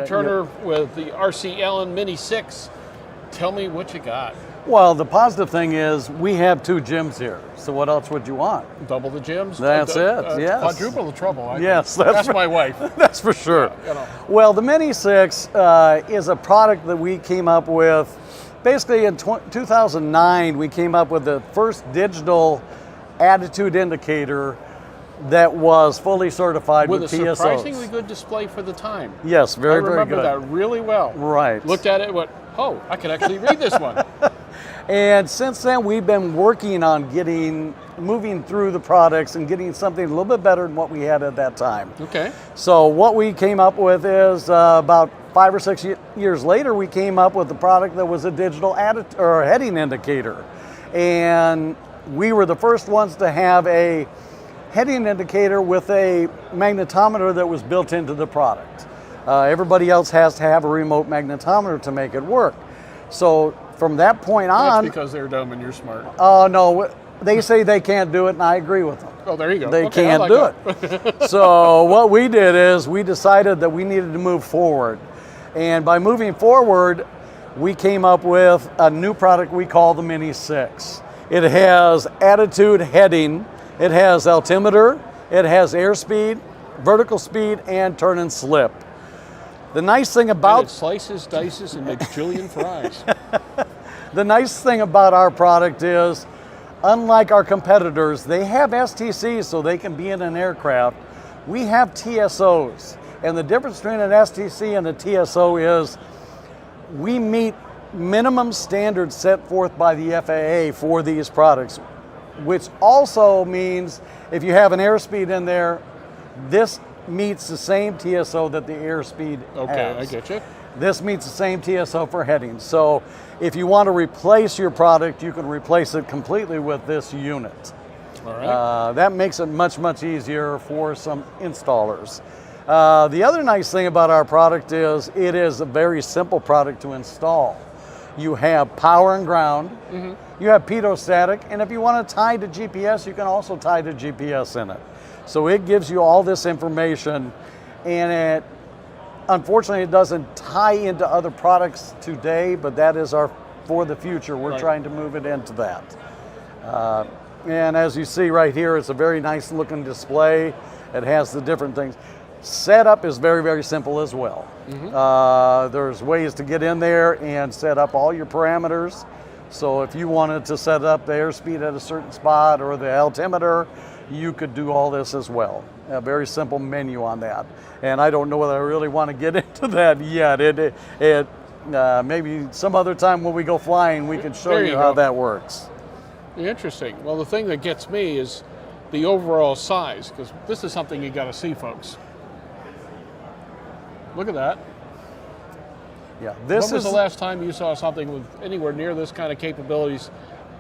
Turner with the RC Allen Mini 6. Tell me what you got. Well, the positive thing is we have 2 gyms here. So what else would you want? Double the gyms? That's it, yes. Quadruple the trouble. Yes. That's my wife. That's for sure. Yeah, you know. Well, the Mini 6 is a product that we came up with. Basically, in 2009, we came up with the first digital attitude indicator that was fully certified with TSOs. With a surprisingly good display for the time. Yes, very, very good. I remember that really well. Right. Looked at it and went, oh, I can actually read this one. And since then, we've been working on moving through the products and getting something a little bit better than what we had at that time. Okay. So what we came up with is about 5 or 6 years later, we came up with a product that was a digital heading indicator. And we were the first ones to have a heading indicator with a magnetometer that was built into the product. Everybody else has to have a remote magnetometer to make it work. So from that point on... That's because they're dumb and you're smart. Oh, no. They say they can't do it, and I agree with them. Oh, there you go. They okay, can't do it. So what we did is we decided that we needed to move forward. And by moving forward, we came up with a new product we call the Mini 6. It has attitude heading, it has altimeter, it has airspeed, vertical speed, and turn and slip. The nice thing about... And it slices, dices, and makes Julian fries. The nice thing about our product is, unlike our competitors, they have STCs so they can be in an aircraft. We have TSOs. And the difference between an STC and a TSO is we meet minimum standards set forth by the FAA for these products, which also means if you have an airspeed in there, this meets the same TSO that the airspeed has. Okay, I get you. This meets the same TSO for heading. So if you want to replace your product, you can replace it completely with this unit. All right. That makes it much, much easier for some installers. The other nice thing about our product is it is a very simple product to install. You have power and ground, you have pitot-static, and if you want to tie to GPS, you can also tie to GPS in it. So it gives you all this information, and unfortunately it doesn't tie into other products today, but that is for the future. We're trying to move it into that. And as you see right here, it's a very nice looking display. It has the different things. Setup is very, very simple as well. There's ways to get in there and set up all your parameters. So if you wanted to set up the airspeed at a certain spot or the altimeter, you could do all this as well. A very simple menu on that. And I don't know whether I really want to get into that yet. Maybe some other time when we go flying, we can show you how that works. Interesting. Well, the thing that gets me is the overall size, because this is something you got to see, folks. Look at that. Yeah. When was the last time you saw something with anywhere near this kind of capabilities,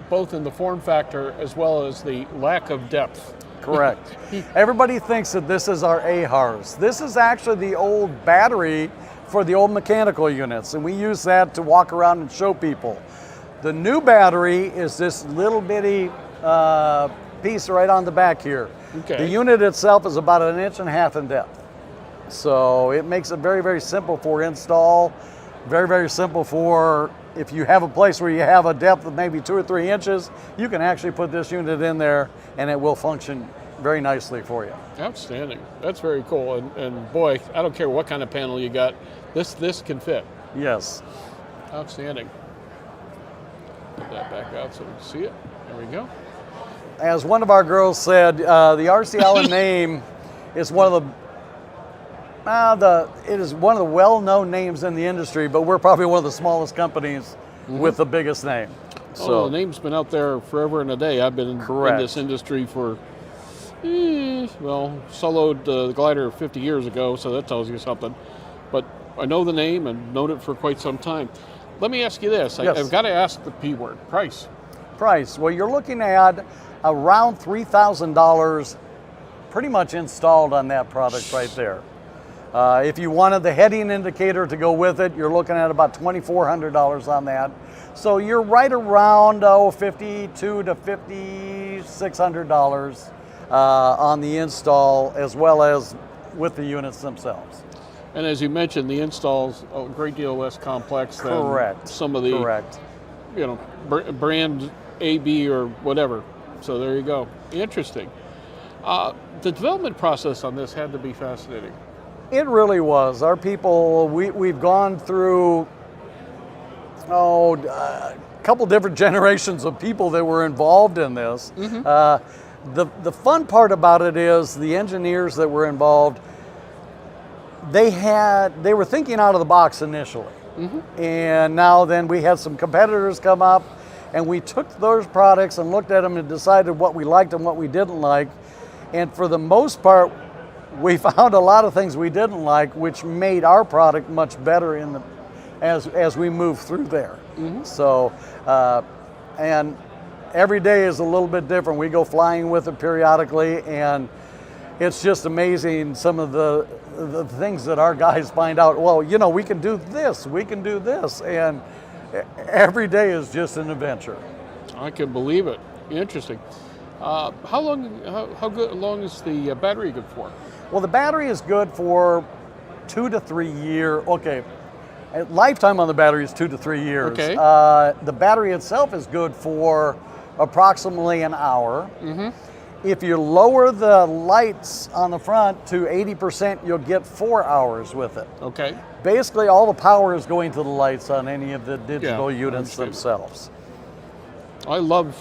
both in the form factor as well as the lack of depth? Correct. Everybody thinks that this is our AHRS. This is actually the old battery for the old mechanical units, and we use that to walk around and show people. The new battery is this little bitty piece right on the back here. Okay. The unit itself is about 1.5 inches in depth. So it makes it very, very simple for install. Very, very simple for if you have a place where you have a depth of maybe 2 or 3 inches, you can actually put this unit in there and it will function very nicely for you. Outstanding. That's very cool. And boy, I don't care what kind of panel you got, this can fit. Yes. Outstanding. Put that back out so we can see it. There we go. As one of our girls said, the RC Allen name is one of it is one of the well-known names in the industry, but we're probably one of the smallest companies with the biggest name. So the name's been out there forever and a day. I've been in this industry for, soloed the glider 50 years ago, so that tells you something. But I know the name and known it for quite some time. Let me ask you this. Yes. I've got to ask the P word, price. Price. Well, you're looking at around $3,000 pretty much installed on that product right there. If you wanted the heading indicator to go with it, you're looking at about $2,400 on that. So you're right around $5,200 to $5,600 on the install, as well as with the units themselves. And as you mentioned, the install's a great deal less complex than Correct. some of the Correct. brand A, B, or whatever. So there you go. Interesting. The development process on this had to be fascinating. It really was. Our people, we've gone through, a couple different generations of people that were involved in this. The fun part about it is the engineers that were involved, they were thinking out of the box initially. And now then we had some competitors come up, and we took those products and looked at them and decided what we liked and what we didn't like. And for the most part, we found a lot of things we didn't like, which made our product much better as we move through there. So, and every day is a little bit different. We go flying with it periodically, and it's just amazing some of the things that our guys find out. Well, we can do this, and every day is just an adventure. I can believe it. Interesting. How long is the battery good for? Well, the battery is good for 2 to 3 years. Okay, lifetime on the battery is 2 to 3 years. Okay. The battery itself is good for approximately an hour. If you lower the lights on the front to 80%, you'll get 4 hours with it. Okay. Basically, all the power is going to the lights on any of the digital units understood. themselves. I love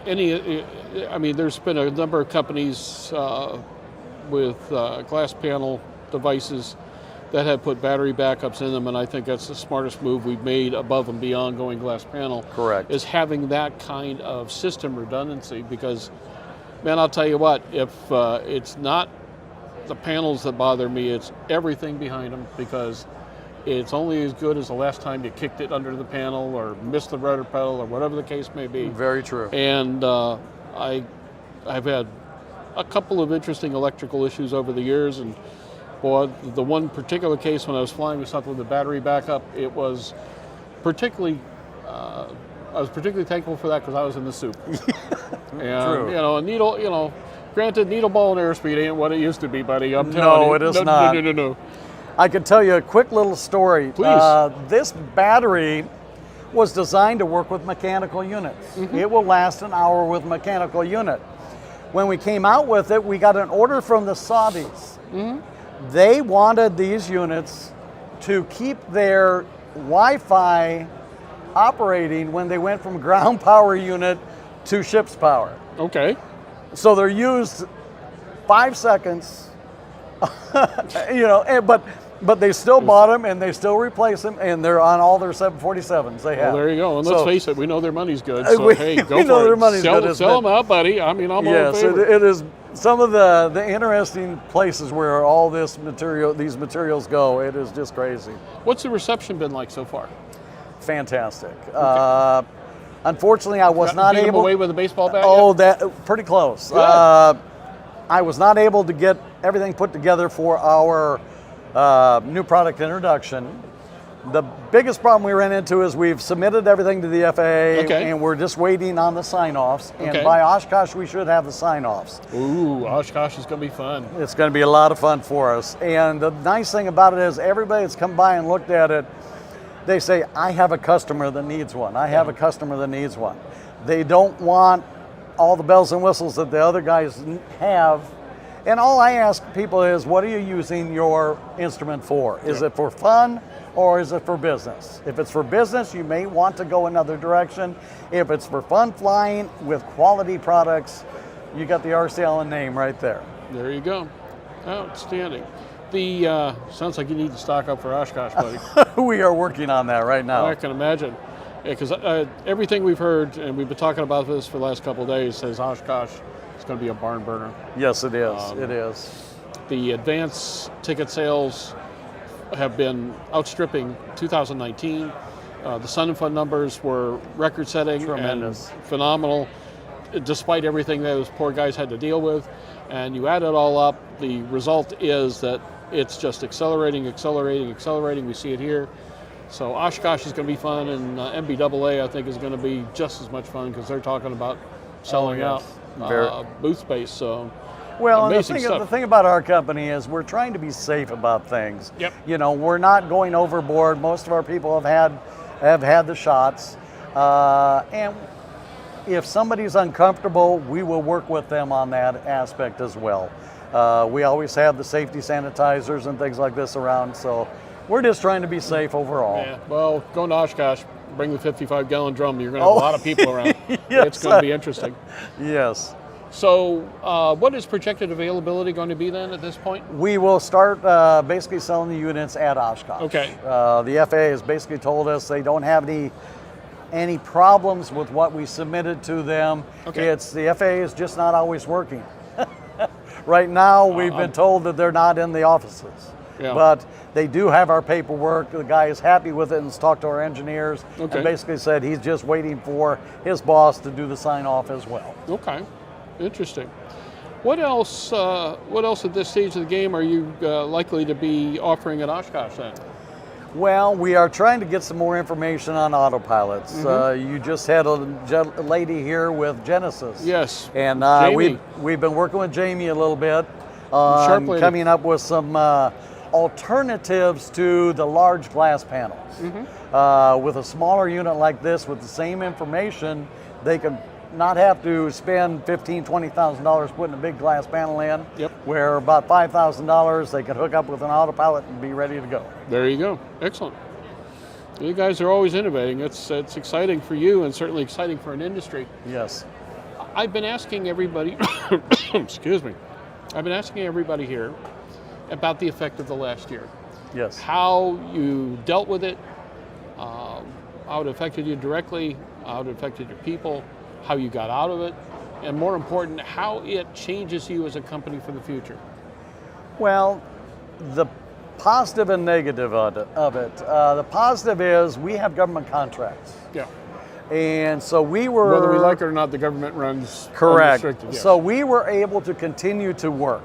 there's been a number of companies with glass panel devices that have put battery backups in them, and I think that's the smartest move we've made above and beyond going glass panel. Correct. Is having that kind of system redundancy, because, man, I'll tell you what, if it's not the panels that bother me, it's everything behind them, because it's only as good as the last time you kicked it under the panel or missed the rudder pedal or whatever the case may be. Very true. And I've had a couple of interesting electrical issues over the years, and boy, the one particular case when I was flying with something with the battery backup, it was particularly, I was particularly thankful for that because I was in the soup. And, True. a needle, granted, needle ball and airspeed ain't what it used to be, buddy. I'm telling you. No, it is not. No. I can tell you a quick little story. Please. This battery was designed to work with mechanical units. It will last an hour with mechanical unit. When we came out with it, we got an order from the Saudis. They wanted these units to keep their Wi-Fi operating when they went from ground power unit to ship's power. Okay. So they're used 5 seconds, but they still bought them and they still replace them, and they're on all their 747s they have. Well, there you go. And let's face it, we know their money's good. So hey, go we for know it. their money's good. Sell them out, buddy. I mean, I'm all in Yes, favor. it is some of the interesting places where all these materials go. It is just crazy. What's the reception been like so far? Fantastic. Unfortunately, I was not Beat 'em able. away with a baseball bat? Oh, that pretty close. Good. I was not able to get everything put together for our new product introduction. The biggest problem we ran into is we've submitted everything to the FAA, Okay. and we're just waiting on the sign-offs. Okay. And by Oshkosh, we should have the sign-offs. Ooh, Oshkosh is going to be fun. It's going to be a lot of fun for us. And the nice thing about it is everybody that's come by and looked at it, they say, I have a customer that needs one. I have a customer that needs one. They don't want all the bells and whistles that the other guys have. And all I ask people is, what are you using your instrument for? Is it for fun or is it for business? If it's for business, you may want to go another direction. If it's for fun flying with quality products, you got the RC Allen name right there. There you go. Outstanding. The sounds like you need to stock up for Oshkosh, buddy. We are working on that right now. I can imagine. Because everything we've heard, and we've been talking about this for the last couple of days, says Oshkosh is going to be a barn burner. Yes, it is. It is. The advance ticket sales have been outstripping 2019. The Sun and Fun numbers were record-setting and phenomenal, despite everything those poor guys had to deal with. And you add it all up, the result is that it's just accelerating. We see it here. So Oshkosh is going to be fun, and MBAA I think is going to be just as much fun because they're talking about selling out booth space. So Well, and amazing the stuff. thing about our company is we're trying to be safe about things. Yep. You know, we're not going overboard. Most of our people have had the shots, and if somebody's uncomfortable, we will work with them on that aspect as well. We always have the safety sanitizers and things like this around, so we're just trying to be safe overall. Yeah. Well, going to Oshkosh, bring the 55-gallon drum. You're going to have a lot of people around. Yes. It's going to be interesting. Yes. So, what is projected availability going to be then at this point? We will start basically selling the units at Oshkosh. Okay. The FAA has basically told us they don't have any problems with what we submitted to them. Okay. It's the FAA is just not always working. Right now, we've been told that they're not in the offices. Yeah. But they do have our paperwork. The guy is happy with it and has talked to our engineers Okay. and basically said he's just waiting for his boss to do the sign off as well. Okay, interesting. What else at this stage of the game are you likely to be offering at Oshkosh then? Well, we are trying to get some more information on autopilots. You just had a lady here with Genesis. Yes. And Jamie. we've been working with Jamie a little bit on Sharp lady. coming up with some alternatives to the large glass panels. With a smaller unit like this with the same information, they can not have to spend $15,000, $20,000 putting a big glass panel in. Yep. Where about $5,000 they could hook up with an autopilot and be ready to go. There you go. Excellent. You guys are always innovating. It's exciting for you and certainly exciting for an industry. Yes. I've been asking everybody, excuse me, I've been asking everybody here about the effect of the last year. Yes. How you dealt with it, how it affected you directly, how it affected your people, how you got out of it, and more important, how it changes you as a company for the future. Well, the positive and negative of it. The positive is we have government contracts. Yeah. And so we were... Whether we like it or not, the government runs Correct. unrestricted, yes. So we were able to continue to work.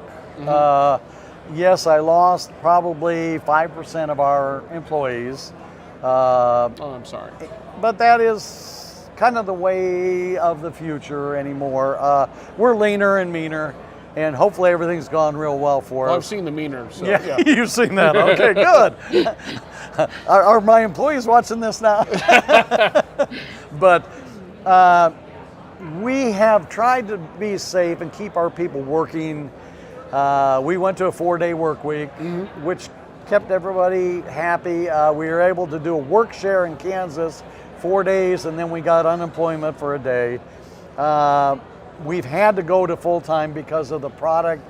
Yes, I lost probably 5% of our employees. Oh, I'm sorry. But that is kind of the way of the future anymore. We're leaner and meaner, and hopefully everything's gone real well for Well, I've us. seen the meaner, so Yeah, you've seen that. Okay, good. Are my employees watching this now? But we have tried to be safe and keep our people working. We went to a 4-day work week, which kept everybody happy. We were able to do a work share in Kansas, 4 days, and then we got unemployment for a day. We've had to go to full-time because of the product.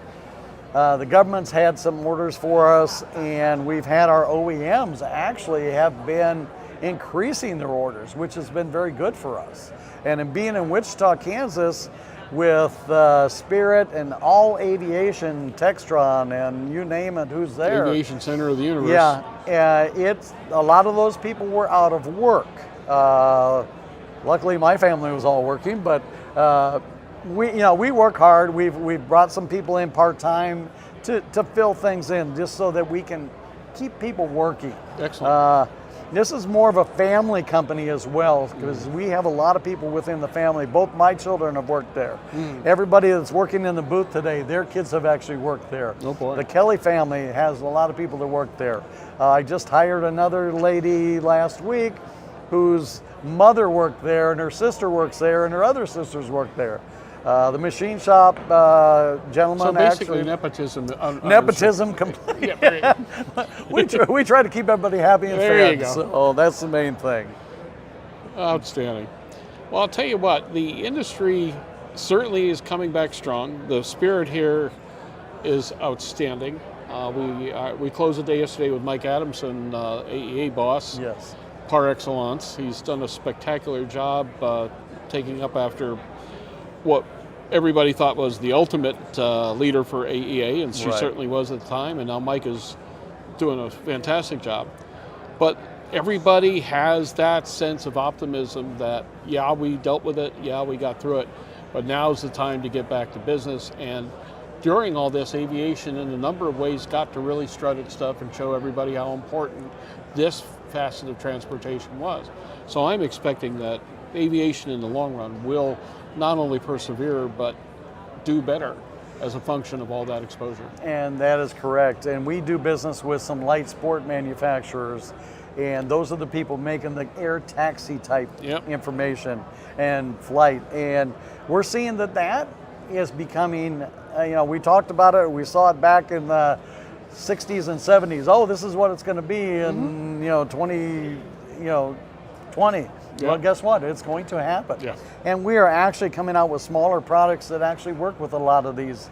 The government's had some orders for us, and we've had our OEMs actually have been increasing their orders, which has been very good for us. And in being in Wichita, Kansas, with Spirit and all aviation, Textron, and you name it, who's there? Aviation center of the universe. Yeah, it's a lot of those people were out of work. Luckily, my family was all working, but we work hard. We've brought some people in part time to fill things in, just so that we can keep people working. Excellent. This is more of a family company as well, because we have a lot of people within the family. Both my children have worked there. Everybody that's working in the booth today, their kids have actually worked there. Oh boy. The Kelly family has a lot of people that work there. I just hired another lady last week whose mother worked there, and her sister works there, and her other sisters work there. The machine shop gentleman. So basically, actually, nepotism. nepotism completely. Yeah, we try to keep everybody happy and There you fed. go. So that's the main thing. Outstanding. Well, I'll tell you what, the industry certainly is coming back strong. The spirit here is outstanding. We closed the day yesterday with Mike Adamson, AEA boss, Yes. par excellence. He's done a spectacular job taking up after what everybody thought was the ultimate leader for AEA, and she Right. certainly was at the time, and now Mike is doing a fantastic job. But everybody has that sense of optimism that, yeah, we dealt with it, yeah, we got through it, but now's the time to get back to business. And during all this, aviation in a number of ways got to really strut its stuff and show everybody how important this facet of transportation was. So I'm expecting that aviation in the long run will not only persevere, but do better. as a function of all that exposure. And that is correct. And we do business with some light sport manufacturers, and those are the people making the air taxi type information and flight. And we're seeing that is becoming, we talked about it, we saw it back in the 60s and 70s. Oh, this is what it's going to be in 2020. Well, guess what? It's going to happen. Yeah. And we are actually coming out with smaller products that actually work with a lot of these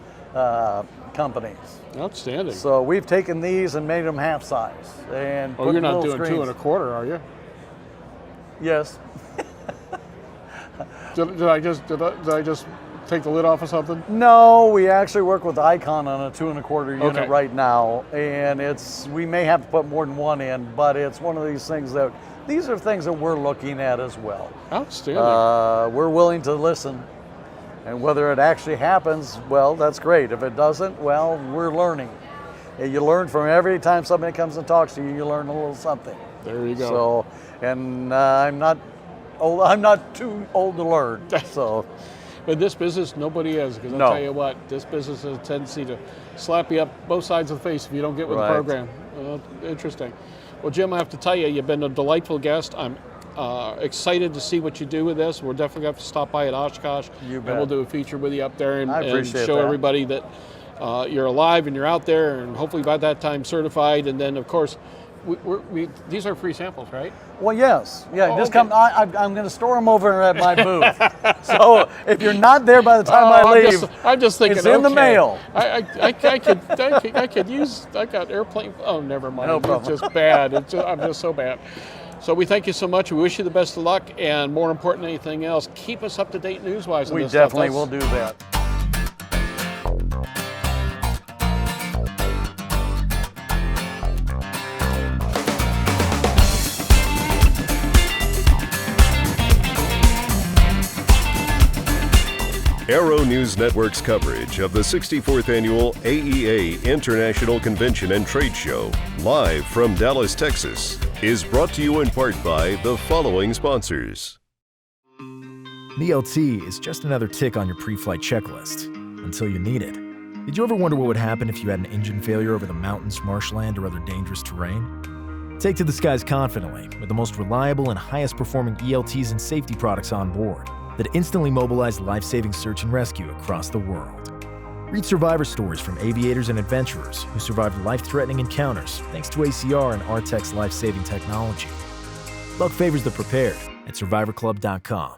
companies. Outstanding. So we've taken these and made them half size. And you're not doing screens. 2 1/4, are you? Yes. Did I just take the lid off of something? No, we actually work with Icon on a 2 1/4 unit Okay. right now, and we may have to put more than one in, but it's one of these things that these are things that we're looking at as well. Outstanding. We're willing to listen, and whether it actually happens, well, that's great. If it doesn't, well, we're learning. And you learn from every time somebody comes and talks to you. You learn a little something. There you go. So, and I'm not old. I'm not too old to learn. So. But this business, nobody is, because I'll tell you what, this business has a tendency to slap you up both sides of the face if you don't get with the program. Interesting. Well, Jim, I have to tell you, you've been a delightful guest. I'm excited to see what you do with this. We're definitely going to have to stop by at Oshkosh. You bet. And we'll do a feature with you up there and appreciate show that. everybody that you're alive and you're out there, and hopefully by that time certified. And then, of course, these are free samples, right? Well, yes. Yeah, Oh, just okay. come. I'm going to store them over at my booth. So if you're not there by the time I leave, I'm just thinking, it's in the okay, mail. I could use. I got airplane. Oh, never mind. No problem. It's just bad. I'm just so bad. So we thank you so much. We wish you the best of luck, and more important than anything else, keep us up to date news-wise. on We this stuff. definitely will do that. Aero News Network's coverage of the 64th Annual AEA International Convention and Trade Show, live from Dallas, Texas, is brought to you in part by the following sponsors. BLT is just another tick on your pre-flight checklist, until you need it. Did you ever wonder what would happen if you had an engine failure over the mountains, marshland, or other dangerous terrain? Take to the skies confidently with the most reliable and highest performing ELTs and safety products on board that instantly mobilize life-saving search and rescue across the world. Read survivor stories from aviators and adventurers who survived life-threatening encounters thanks to ACR and Artec's life-saving technology. Luck favors the prepared at survivorclub.com.